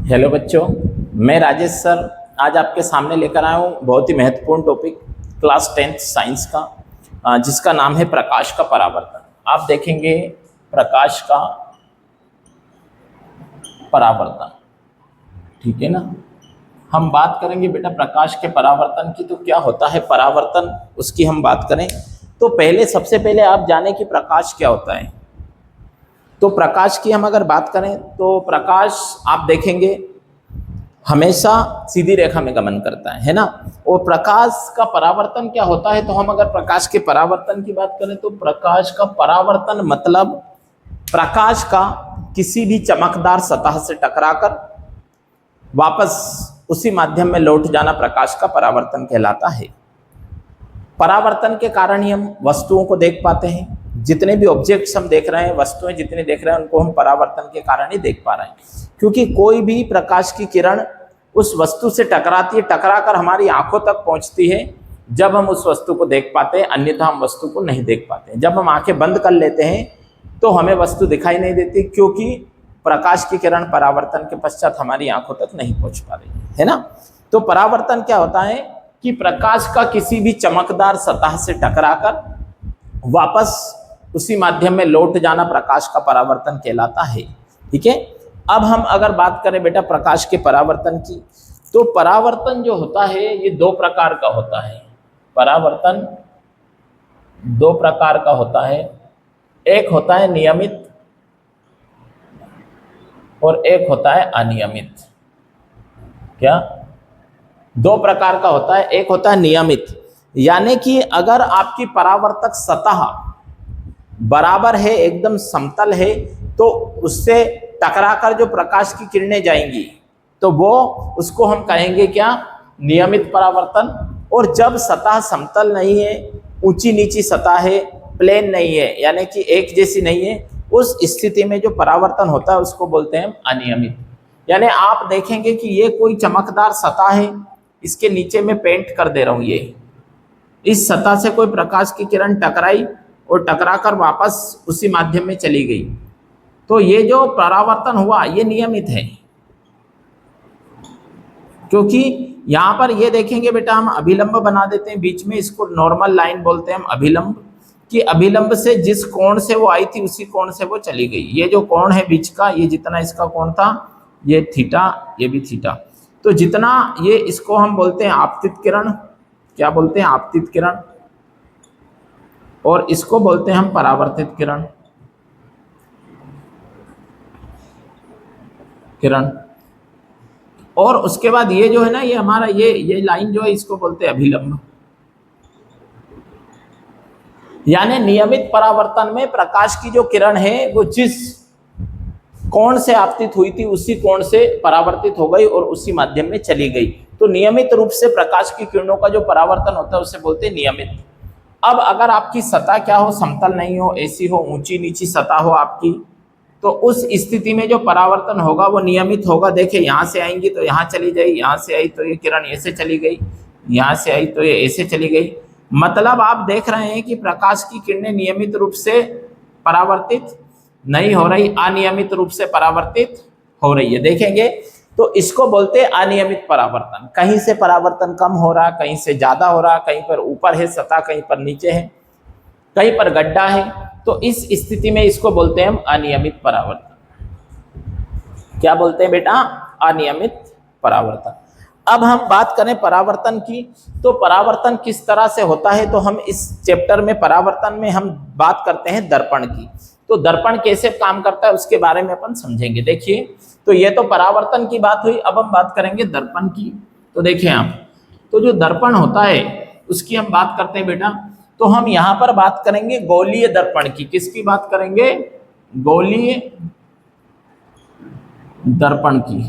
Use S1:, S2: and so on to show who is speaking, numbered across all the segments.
S1: Hello बच्चों, मैं Rajesh sir आज आपके सामने लेकर आया हूँ बहुत ही महत्वपूर्ण टॉपिक क्लास 10th साइंस का, जिसका नाम है प्रकाश का परावर्तन। आप देखेंगे प्रकाश का परावर्तन, ठीक है ना। हम बात करेंगे बेटा प्रकाश के परावर्तन की। तो क्या होता है परावर्तन, उसकी हम बात करें तो सबसे पहले आप जाने कि प्रकाश क्या होता है। तो प्रकाश की हम अगर बात करें तो प्रकाश आप देखेंगे हमेशा सीधी रेखा में गमन करता है ना। और प्रकाश का परावर्तन क्या होता है, तो हम अगर प्रकाश के परावर्तन की बात करें तो प्रकाश का परावर्तन मतलब प्रकाश का किसी भी चमकदार सतह से टकराकर वापस उसी माध्यम में लौट जाना प्रकाश का परावर्तन कहलाता है। परावर्तन के कारण ही हम वस्तुओं को देख पाते हैं। जितने भी ऑब्जेक्ट्स हम देख रहे हैं, वस्तुएं जितनी देख रहे हैं, उनको हम परावर्तन के कारण ही देख पा रहे हैं। क्योंकि कोई भी प्रकाश की किरण उस वस्तु से टकराती है, टकराकर हमारी आंखों तक पहुंचती है, जब हम उस वस्तु को देख पाते हैं, अन्यथा हम वस्तु को नहीं देख पाते हैं। जब हम आंखें बंद कर लेते हैं तो हमें वस्तु दिखाई नहीं देती, क्योंकि प्रकाश की किरण परावर्तन के पश्चात हमारी आंखों तक नहीं पहुंच पा रही है ना। तो परावर्तन क्या होता है कि प्रकाश का किसी भी चमकदार सतह से टकराकर वापस उसी माध्यम में लौट जाना प्रकाश का परावर्तन कहलाता है, ठीक है। अब हम अगर बात करें बेटा प्रकाश के परावर्तन की, तो परावर्तन जो होता है ये दो प्रकार का होता है। परावर्तन दो प्रकार का होता है, एक होता है नियमित और एक होता है अनियमित। क्या? दो प्रकार का होता है। एक होता है नियमित, यानी कि अगर आपकी परावर्तक सतह बराबर है, एकदम समतल है, तो उससे टकराकर जो प्रकाश की किरणें जाएंगी तो वो उसको हम कहेंगे क्या? नियमित परावर्तन। और जब सतह समतल नहीं है, ऊंची नीची सतह है, प्लेन नहीं है, यानी कि एक जैसी नहीं है, उस स्थिति में जो परावर्तन होता है उसको बोलते हैं अनियमित। यानी आप देखेंगे कि ये कोई चमकदार सतह है, इसके नीचे मैं पेंट कर दे रहा हूं, ये इस सतह से कोई प्रकाश की किरण टकराई और टकराकर वापस उसी माध्यम में चली गई, तो ये जो परावर्तन हुआ ये नियमित है। क्योंकि यहां पर ये देखेंगे बेटा हम अभिलंब बना देते हैं बीच में, इसको नॉर्मल लाइन बोलते हैं हम अभिलंब, कि अभिलंब से जिस कोण से वो आई थी उसी कोण से वो चली गई। ये जो कोण है बीच का, ये जितना इसका कोण था ये थीटा, ये भी थीटा, तो जितना ये, इसको हम बोलते हैं आपतित किरण। क्या बोलते हैं? आपतित किरण। और इसको बोलते हैं हम परावर्तित किरण। और उसके बाद ये जो है ना, ये हमारा ये लाइन जो है इसको बोलते हैं अभिलंब। यानी नियमित परावर्तन में प्रकाश की जो किरण है वो जिस कोण से आपतित हुई थी उसी कोण से परावर्तित हो गई और उसी माध्यम में चली गई। तो नियमित रूप से प्रकाश की किरणों का जो परावर्तन होता है उसे बोलते हैं नियमित। अब अगर आपकी सतह क्या हो, समतल नहीं हो, ऐसी हो, ऊंची नीची सतह हो आपकी, तो उस स्थिति में जो परावर्तन होगा वो नियमित होगा। देखिए यहाँ से आएंगी तो यहाँ चली जाए, यहाँ से आई तो ये किरण ऐसे चली गई, यहाँ से आई तो ये ऐसे चली गई। मतलब आप देख रहे हैं कि प्रकाश की किरणें नियमित रूप से परावर्तित नहीं हो रही, अनियमित रूप से परावर्तित हो रही है। देखेंगे तो इसको बोलते हैं अनियमित परावर्तन। कहीं से परावर्तन कम हो रहा, कहीं से ज्यादा हो रहा, कहीं पर ऊपर है सतह, कहीं पर नीचे है, कहीं पर गड्ढा है, तो इस स्थिति में इसको बोलते हैं हम अनियमित परावर्तन। क्या बोलते हैं बेटा? अनियमित परावर्तन। अब हम बात करें परावर्तन की, तो परावर्तन किस तरह से होता है, तो हम इस चैप्टर में परावर्तन में हम बात करते हैं दर्पण की। तो दर्पण कैसे काम करता है उसके बारे में अपन समझेंगे। देखिए, तो ये तो परावर्तन की बात हुई, अब हम बात करेंगे दर्पण की। तो देखिए आप, तो जो दर्पण होता है उसकी हम बात करते हैं बेटा, तो हम यहाँ पर बात करेंगे गोलीय दर्पण की। किसकी बात करेंगे? गोलीय दर्पण की।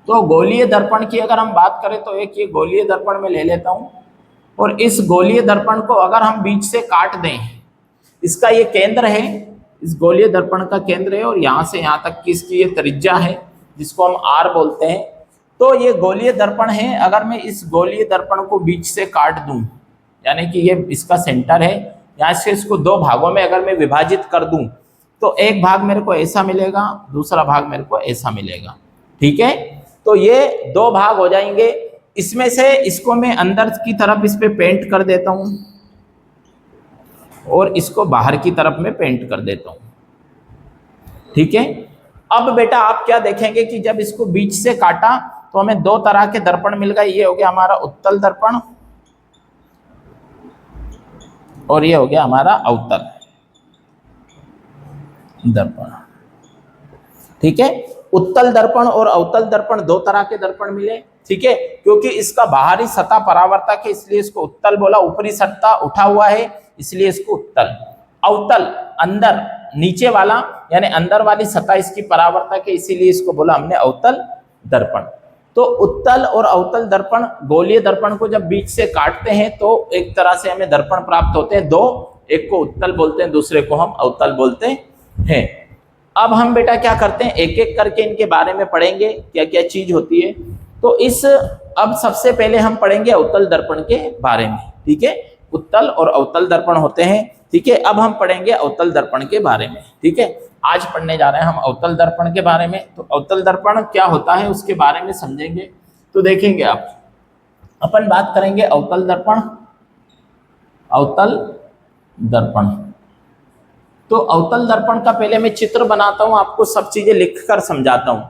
S1: तो गोलीय दर्पण की अगर हम बात करें तो एक ये गोलीय दर्पण में ले लेता हूं, और इस गोलीय दर्पण को अगर हम बीच से काट दें, इसका ये केंद्र है, इस गोलीय दर्पण का केंद्र है, और यहाँ से यहाँ तक की इसकी ये त्रिज्या है जिसको हम आर बोलते हैं। तो ये गोलीय दर्पण है। अगर मैं इस गोलीय दर्पण को बीच से काट दूं, यानी कि ये इसका सेंटर है, यहाँ से इसको दो भागों में अगर मैं विभाजित कर दूं, तो एक भाग मेरे को ऐसा मिलेगा, दूसरा भाग मेरे को ऐसा मिलेगा। ठीक है। तो ये दो भाग हो जाएंगे। इसमें से इसको मैं अंदर की तरफ इस पे पेंट कर देता हूं और इसको बाहर की तरफ में पेंट कर देता हूं, ठीक है। अब बेटा आप क्या देखेंगे कि जब इसको बीच से काटा तो हमें दो तरह के दर्पण मिल गए। ये हो गया हमारा उत्तल दर्पण और ये हो गया हमारा अवतल दर्पण, ठीक है। उत्तल दर्पण और अवतल दर्पण दो तरह के दर्पण मिले, ठीक है। क्योंकि इसका बाहरी सतह परावर्तक है इसलिए इसको उत्तल बोला, ऊपरी सतह उठा हुआ है इसलिए इसको उत्तल। अवतल अंदर नीचे वाला यानी अंदर वाली सतह इसकी परावर्तक है इसीलिए इसको बोला हमने अवतल दर्पण। तो उत्तल और अवतल दर्पण, गोलीय दर्पण को जब बीच से काटते हैं तो एक तरह से हमें दर्पण प्राप्त होते हैं दो, एक को उत्तल बोलते हैं दूसरे को हम अवतल बोलते हैं। अब हम बेटा क्या करते हैं, एक एक करके इनके बारे में पढ़ेंगे क्या क्या चीज होती है। तो अब सबसे पहले हम पढ़ेंगे अवतल दर्पण के बारे में, ठीक है। उत्तल और अवतल दर्पण होते हैं, ठीक है। अब हम पढ़ेंगे अवतल दर्पण के बारे में, ठीक है। आज पढ़ने जा रहे हैं हम अवतल दर्पण के बारे में। तो अवतल दर्पण क्या होता है उसके बारे में समझेंगे। तो देखेंगे आप, अपन बात करेंगे अवतल दर्पण। अवतल दर्पण, तो अवतल दर्पण का पहले मैं चित्र बनाता हूं, आपको सब चीजें लिखकर समझाता हूं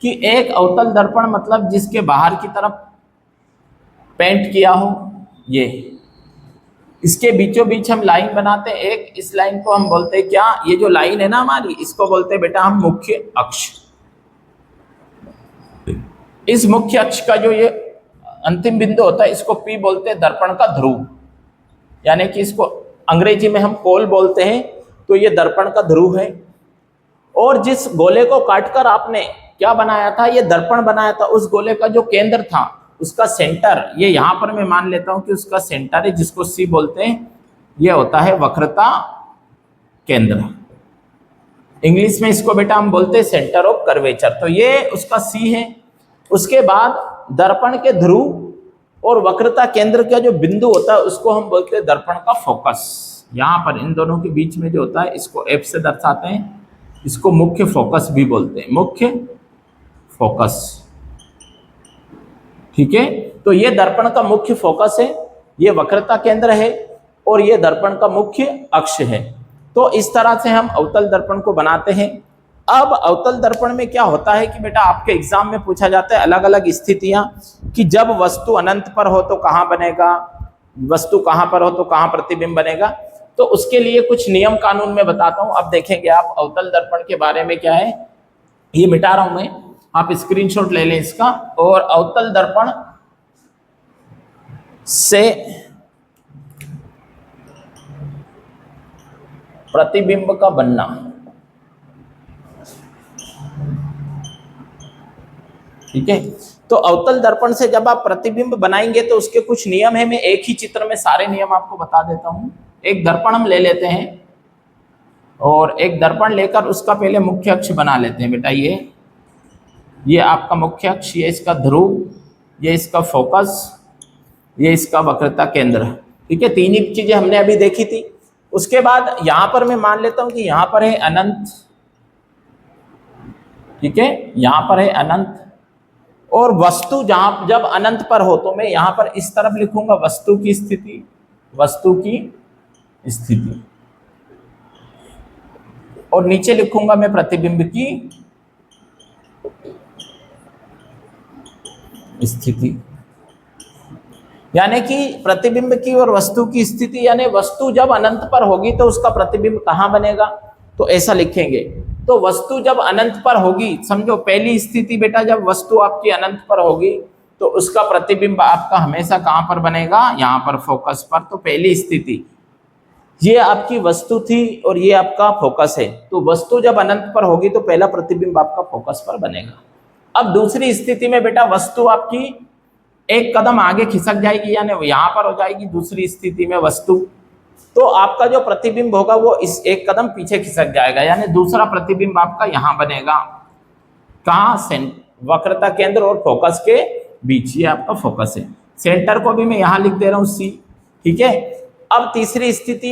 S1: कि एक अवतल दर्पण मतलब जिसके बाहर की तरफ पेंट किया हो, ये इसके बीचों बीच हम लाइन बनाते हैं एक, इस लाइन को हम बोलते हैं क्या, ये जो लाइन है ना हमारी इसको बोलते हैं बेटा हम मुख्य अक्ष। इस मुख्य अक्ष का जो ये अंतिम बिंदु होता है इसको P बोलते हैं दर्पण का ध्रुव, यानी कि इसको अंग्रेजी में हम पोल बोलते हैं। तो ये दर्पण का ध्रुव है और जिस गोले को काटकर आपने क्या बनाया था, ये दर्पण बनाया था, उस गोले का जो केंद्र था उसका सेंटर, ये यहां पर मैं मान लेता हूं कि उसका सेंटर है जिसको C बोलते हैं, ये होता है वक्रता केंद्र। इंग्लिश में इसको बेटा हम बोलते हैं सेंटर ऑफ कर्वेचर। तो ये उसका C है। उसके बाद दर्पण के ध्रुव और वक्रता केंद्र का जो बिंदु होता है उसको हम बोलते हैं दर्पण का फोकस। यहाँ पर इन दोनों के बीच में जो होता है इसको F से दर्शाते हैं, इसको मुख्य फोकस भी बोलते हैं, मुख्य फोकस, ठीक है। तो ये दर्पण का मुख्य फोकस है, ये वक्रता केंद्र है और ये दर्पण का मुख्य अक्ष है। तो इस तरह से हम अवतल दर्पण को बनाते हैं। अब अवतल दर्पण में क्या होता है कि बेटा आपके एग्जाम में पूछा जाता है अलग अलग स्थितियां कि जब वस्तु अनंत पर हो तो कहां बनेगा, वस्तु कहां पर हो तो कहां प्रतिबिंब बनेगा। तो उसके लिए कुछ नियम कानून में बताता हूं। अब देखेंगे आप अवतल दर्पण के बारे में क्या है, ये मिटा रहा हूं मैं, आप स्क्रीनशॉट ले लें इसका। और अवतल दर्पण से प्रतिबिंब का बनना, ठीक है। तो अवतल दर्पण से जब आप प्रतिबिंब बनाएंगे तो उसके कुछ नियम है, मैं एक ही चित्र में सारे नियम आपको बता देता हूं। एक दर्पण हम ले लेते हैं और एक दर्पण लेकर उसका पहले मुख्य अक्ष बना लेते हैं बेटा। ये आपका मुख्य अक्ष, ये इसका ध्रुव, ये इसका फोकस, ये इसका वक्रता केंद्र, ठीक है। तीन ही चीजें हमने अभी देखी थी। उसके बाद यहां पर मैं मान लेता हूं कि यहां पर है अनंत, ठीक है, यहां पर है अनंत। और वस्तु जहां जब अनंत पर हो तो मैं यहां पर इस तरफ लिखूंगा वस्तु की स्थिति, वस्तु की स्थिति, और नीचे लिखूंगा मैं प्रतिबिंब की स्थिति। यानी कि प्रतिबिंब की और वस्तु की स्थिति, यानी वस्तु जब अनंत पर होगी तो उसका प्रतिबिंब कहां बनेगा, तो ऐसा लिखेंगे। तो वस्तु जब अनंत पर होगी, समझो पहली स्थिति बेटा, जब वस्तु आपकी अनंत पर होगी तो उसका प्रतिबिंब आपका हमेशा कहां पर बनेगा, यहां पर फोकस पर। तो पहली स्थिति ये आपकी वस्तु थी और ये आपका फोकस है। तो वस्तु जब अनंत पर होगी तो पहला प्रतिबिंब आपका फोकस पर बनेगा। अब दूसरी स्थिति में बेटा वस्तु आपकी एक कदम आगे खिसक जाएगी, यानी यहां पर हो जाएगी दूसरी स्थिति में वस्तु, तो आपका जो प्रतिबिंब होगा वो इस एक कदम पीछे खिसक जाएगा, यानी दूसरा प्रतिबिंब आपका यहां बनेगा, कहां, वक्रता केंद्र और फोकस के बीच। ये आपका फोकस है। सेंटर को भी मैं यहां लिख दे रहा हूं C, ठीक है। अब तीसरी स्थिति,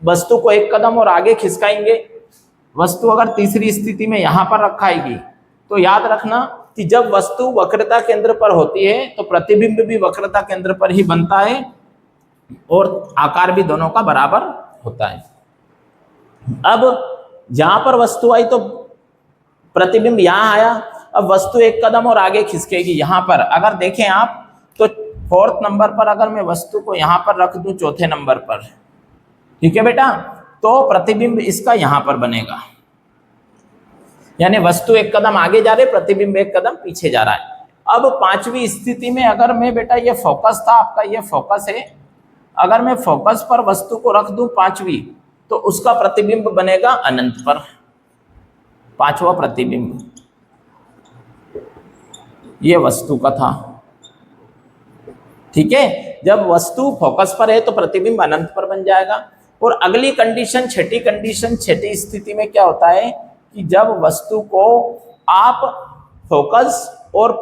S1: वस्तु को एक कदम और आगे खिसकाएंगे। वस्तु अगर तीसरी स्थिति में यहां पर रखाएगी तो याद रखना कि जब वस्तु वक्रता केंद्र पर होती है तो प्रतिबिंब भी वक्रता केंद्र पर ही बनता है और आकार भी दोनों का बराबर होता है। अब जहां पर वस्तु आई तो प्रतिबिंब यहां आया, अब वस्तु एक कदम और आगे खिसकेगी। यहां पर अगर देखें आप तो 4th नंबर पर अगर मैं वस्तु को यहां पर रख दूं 4थे नंबर पर, ठीक है बेटा, तो प्रतिबिंब इसका यहां पर बनेगा, यानी वस्तु एक कदम आगे जा रही है, प्रतिबिंब एक कदम पीछे जा रहा है। अब 5वीं स्थिति में अगर मैं बेटा, ये फोकस था आपका, ये फोकस है, अगर मैं फोकस पर वस्तु को रख दूं 5वीं तो उसका प्रतिबिंब बनेगा अनंत पर, 5वां प्रतिबिंब ये वस्तु का था, ठीक है। जब वस्तु फोकस पर है तो प्रतिबिंब अनंत पर बन जाएगा। और अगली कंडीशन, छठी कंडीशन, छठी स्थिति में क्या होता है कि जब वस्तु को आप फोकस और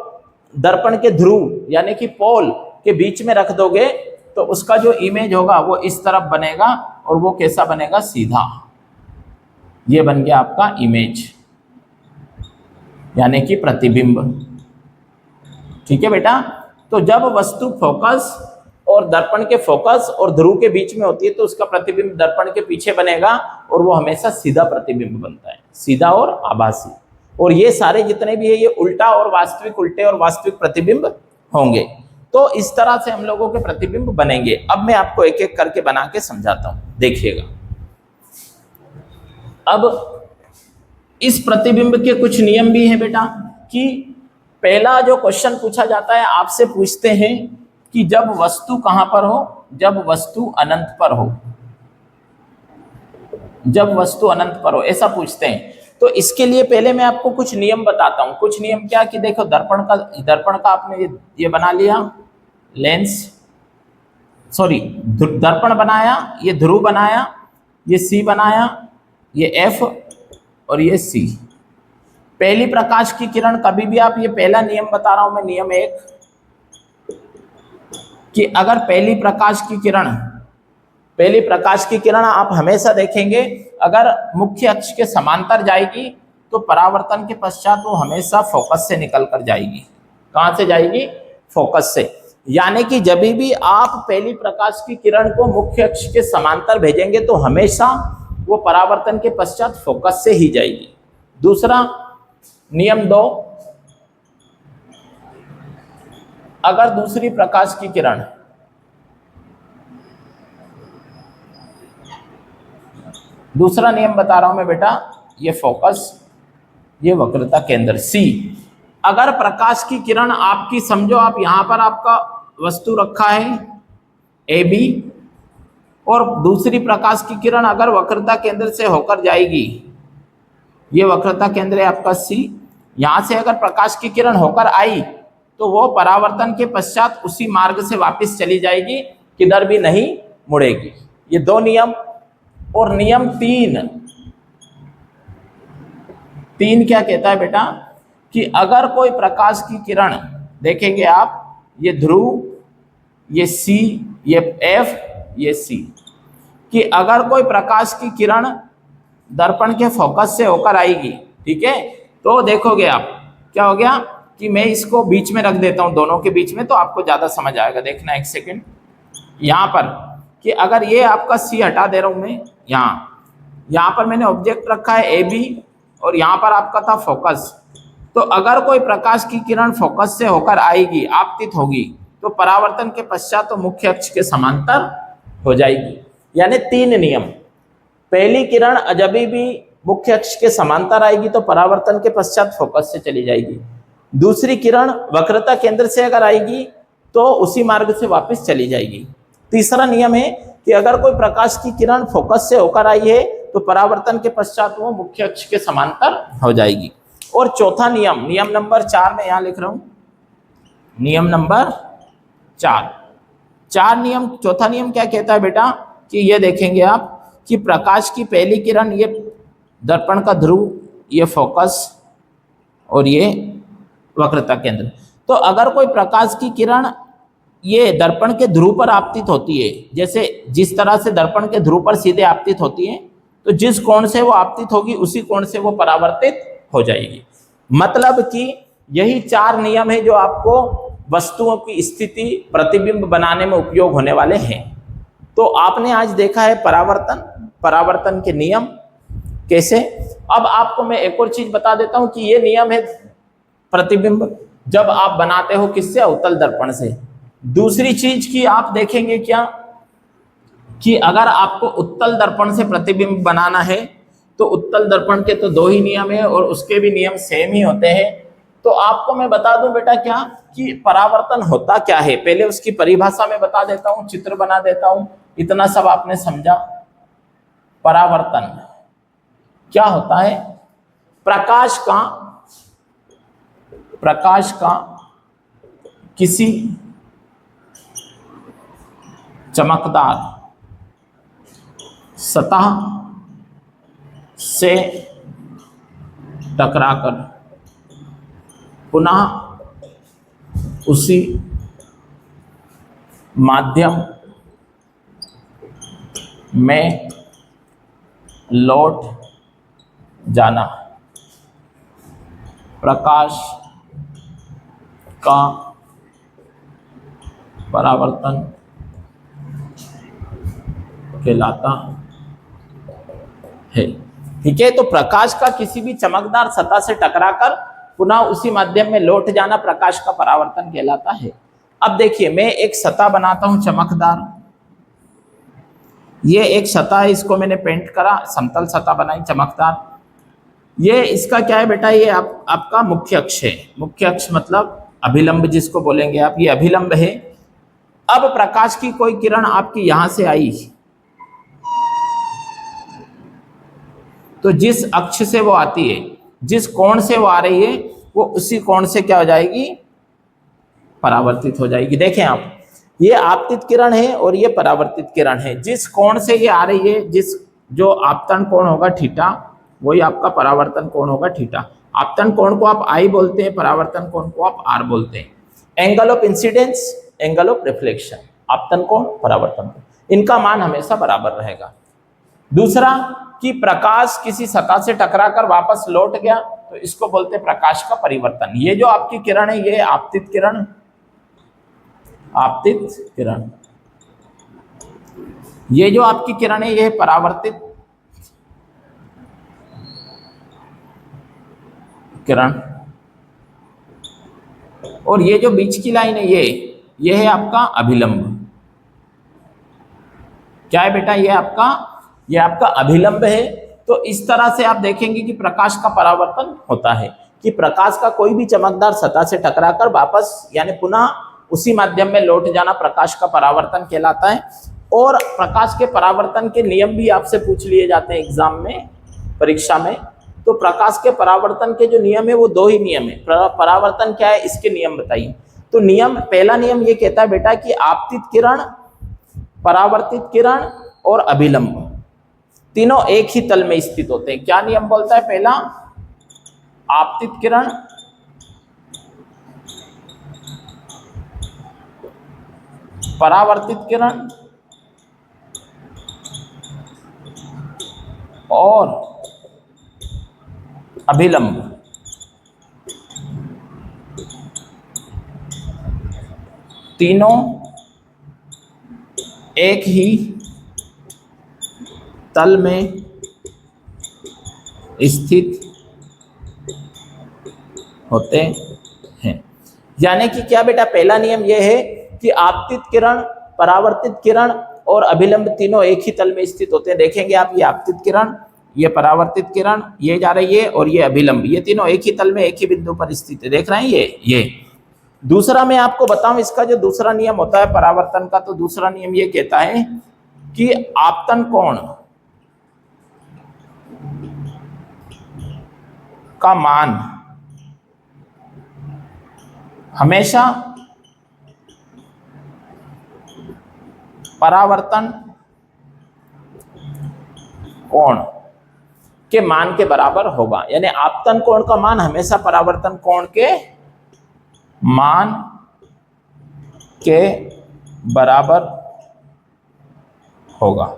S1: दर्पण के ध्रुव यानी कि पोल के बीच में रख दोगे तो उसका जो इमेज होगा वो इस तरफ बनेगा, और वो कैसा बनेगा, सीधा। ये बन गया आपका इमेज यानी कि प्रतिबिंब, ठीक है बेटा। तो जब वस्तु फोकस और दर्पण के फोकस और ध्रुव के बीच में होती है तो उसका प्रतिबिंब दर्पण के पीछे बनेगा और वो हमेशा सीधा प्रतिबिंब बनता है, सीधा और आभासी। और ये सारे जितने भी है ये उल्टा और वास्तविक, उल्टे और वास्तविक प्रतिबिंब होंगे। तो इस तरह से हम लोगों के प्रतिबिंब बनेंगे। अब मैं आपको एक एक करके बना के समझाता हूं, देखिएगा। अब इस प्रतिबिंब के कुछ नियम भी हैं बेटा, कि पहला जो क्वेश्चन पूछा जाता है, आपसे पूछते हैं कि जब वस्तु कहां पर हो, जब वस्तु अनंत पर हो, जब वस्तु अनंत पर हो, ऐसा पूछते हैं। तो इसके लिए पहले मैं आपको कुछ नियम बताता हूं। कुछ नियम क्या कि देखो, दर्पण का आपने ये बना लिया लेंस, सॉरी दर्पण बनाया, ये ध्रुव बनाया, ये सी बनाया, ये एफ और ये सी। पहली प्रकाश की किरण कभी भी आप, ये पहला नियम बता रहा हूं मैं, नियम 1, कि अगर पहली प्रकाश की किरण आप हमेशा देखेंगे अगर मुख्य अक्ष के समांतर जाएगी तो परावर्तन के पश्चात वो हमेशा फोकस से निकल कर जाएगी। कहां से जाएगी? फोकस से। यानी कि जब भी आप पहली प्रकाश की किरण को मुख्य अक्ष के समांतर भेजेंगे तो हमेशा वो परावर्तन के पश्चात फोकस से ही जाएगी। दूसरा नियम 2, अगर दूसरी प्रकाश की किरण दूसरा नियम बता रहा हूं मैं बेटा, ये फोकस, ये वक्रता केंद्र सी। अगर प्रकाश की किरण आपकी, समझो आप यहां पर आपका वस्तु रखा है ए बी, और दूसरी प्रकाश की किरण अगर वक्रता केंद्र से होकर जाएगी, ये वक्रता केंद्र है आपका सी, यहां से अगर प्रकाश की किरण होकर आई तो वो परावर्तन के पश्चात उसी मार्ग से वापस चली जाएगी, किधर भी नहीं मुड़ेगी। ये 2 नियम। और नियम 3 क्या कहता है बेटा, कि अगर कोई प्रकाश की किरण, देखेंगे आप, ये ध्रुव, ये सी, ये एफ, ये सी, कि अगर कोई प्रकाश की किरण दर्पण के फोकस से होकर आएगी, ठीक है, तो देखोगे आप क्या हो गया कि मैं इसको बीच में रख देता हूं, दोनों के बीच में, तो आपको ज्यादा समझ आएगा। देखना एक सेकंड, यहां पर कि अगर ये आपका सी हटा दे रहा हूं मैं, यहां पर मैंने ऑब्जेक्ट रखा है ए बी और यहां पर आपका था फोकस। तो अगर कोई प्रकाश की किरण फोकस से होकर आएगी, आपतित होगी, तो परावर्तन के पश्चात तो मुख्य अक्ष के समांतर हो जाएगी। यानी 3 नियम। पहली किरण जब भी मुख्य अक्ष के समांतर आएगी तो परावर्तन के पश्चात फोकस से चली जाएगी। दूसरी किरण वक्रता केंद्र से अगर आएगी तो उसी मार्ग से वापस चली जाएगी। तीसरा नियम है कि अगर कोई प्रकाश की किरण फोकस से होकर आई है तो परावर्तन के पश्चात वो मुख्य अक्ष के समांतर हो जाएगी। और चौथा नियम, नियम नंबर 4 में यहां लिख रहा हूं, नियम नंबर 4 नियम। चौथा नियम क्या कहता है बेटा, कि ये देखेंगे आप कि प्रकाश की पहली किरण, ये दर्पण का ध्रुव, ये फोकस और ये वक्रता केंद्र। तो अगर कोई प्रकाश की किरण ये दर्पण के ध्रुव पर आपतित होती है, जैसे जिस तरह से दर्पण के ध्रुव पर सीधे आपतित होती है, तो जिस कोण से वो आपतित होगी उसी कोण से वो परावर्तित हो जाएगी। मतलब कि यही 4 नियम है जो आपको वस्तुओं की स्थिति प्रतिबिंब बनाने में उपयोग होने वाले हैं। तो आपने आज देखा है परावर्तन के नियम कैसे। अब आपको मैं एक और चीज बता देता हूं कि ये नियम है प्रतिबिंब जब आप बनाते हो किससे, अवतल दर्पण से। दूसरी चीज की आप देखेंगे क्या कि अगर आपको उत्तल दर्पण से प्रतिबिंब बनाना है तो उत्तल दर्पण के तो 2 ही नियम है और उसके भी नियम सेम ही होते हैं। तो आपको मैं बता दूं बेटा क्या कि परावर्तन होता क्या है, पहले उसकी परिभाषा में बता देता हूं, चित्र बना देता हूं। इतना सब आपने समझा। परावर्तन क्या होता है, प्रकाश का किसी चमकदार सतह से टकराकर पुनः उसी माध्यम में लौट जाना प्रकाश का परावर्तन कहलाता है। ठीक है, तो प्रकाश का किसी भी चमकदार सतह से टकराकर पुनः उसी माध्यम में लौट जाना प्रकाश का परावर्तन कहलाता है। अब देखिए, मैं एक सतह बनाता हूं चमकदार, ये एक सतह है, इसको मैंने पेंट करा, समतल सतह बनाई चमकदार। ये इसका क्या है बेटा, ये आपका मुख्य अक्ष है। मुख्य अक्ष मतलब अभिलंब जिसको बोलेंगे आप, ये अभिलंब है। अब प्रकाश की कोई किरण आपकी यहां से आई तो जिस अक्ष से वो आती है, जिस कोण से वो आ रही है, वो उसी कोण से क्या हो जाएगी, परावर्तित हो जाएगी। देखें आप, ये आपतित किरण है और ये परावर्तित किरण है। जिस कोण से ये आ रही है, जो आपतन कोण होगा थीटा, वही आपका परावर्तन कोण होगा थीटा। आपतन कोण को आप आई बोलते हैं, परावर्तन कोण को आप आर बोलते हैं। Angle of incidence, angle of reflection, आपतन कोण, परावर्तन कोण, इनका मान हमेशा बराबर रहेगा। दूसरा कि प्रकाश किसी सतह से टकराकर वापस लौट गया तो इसको बोलते हैं प्रकाश का परिवर्तन। ये जो आपकी किरण है, ये आपतित किरण, ये जो आपकी किरण है, ये है परावर्तित किरण, और ये जो बीच की लाइन है, ये है आपका अभिलंब। क्या है बेटा, ये आपका अभिलंब है। तो इस तरह से आप देखेंगे कि प्रकाश का परावर्तन होता है कि प्रकाश का कोई भी चमकदार सतह से टकराकर वापस यानी पुनः उसी माध्यम में लौट जाना प्रकाश का परावर्तन कहलाता है। और प्रकाश के परावर्तन के नियम भी आपसे पूछ लिए जाते हैं एग्जाम में, परीक्षा में। तो प्रकाश के परावर्तन के जो नियम है वो 2 ही नियम है। परावर्तन क्या है, इसके नियम बताइए। तो पहला नियम ये कहता है बेटा कि आपतित किरण, परावर्तित किरण और अभिलंब तीनों एक ही तल में स्थित होते हैं। क्या नियम बोलता है, पहला आपतित किरण, परावर्तित किरण और अभिलंब तीनों एक ही तल में स्थित होते हैं। यानी कि क्या बेटा, पहला नियम यह है कि आपतित किरण, परावर्तित किरण और अभिलंब तीनों एक ही तल में स्थित होते हैं। देखेंगे आप, ये आपतित किरण, ये परावर्तित किरण, ये जा रही है, और ये अभिलंब, ये तीनों एक ही तल में एक ही बिंदु पर स्थित है। देख रहे हैं ये। दूसरा मैं आपको बताऊं, इसका जो दूसरा नियम होता है परावर्तन का, तो दूसरा नियम ये कहता है कि आपतन कोण का मान हमेशा परावर्तन कोण के मान के बराबर होगा। यानी आपतन कोण का मान हमेशा परावर्तन कोण के मान के बराबर होगा।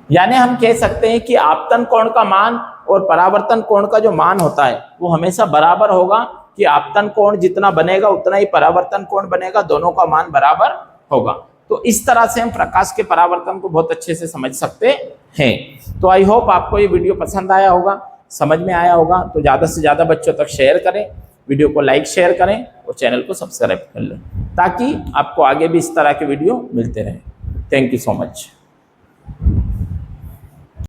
S1: यानी हम कह सकते हैं कि आपतन कोण का मान और परावर्तन कोण का जो मान होता है वो हमेशा बराबर होगा कि आपतन कोण जितना बनेगा उतना ही परावर्तन कोण बनेगा, दोनों का मान बराबर होगा। तो इस तरह से हम प्रकाश के परावर्तन को बहुत अच्छे से समझ सकते हैं। तो आई होप आपको ये वीडियो पसंद आया होगा, समझ में आया होगा। तो ज़्यादा से ज़्यादा बच्चों तक शेयर करें, वीडियो को लाइक शेयर करें और चैनल को सब्सक्राइब कर लें ताकि आपको आगे भी इस तरह के वीडियो मिलते रहें। Thank you so much.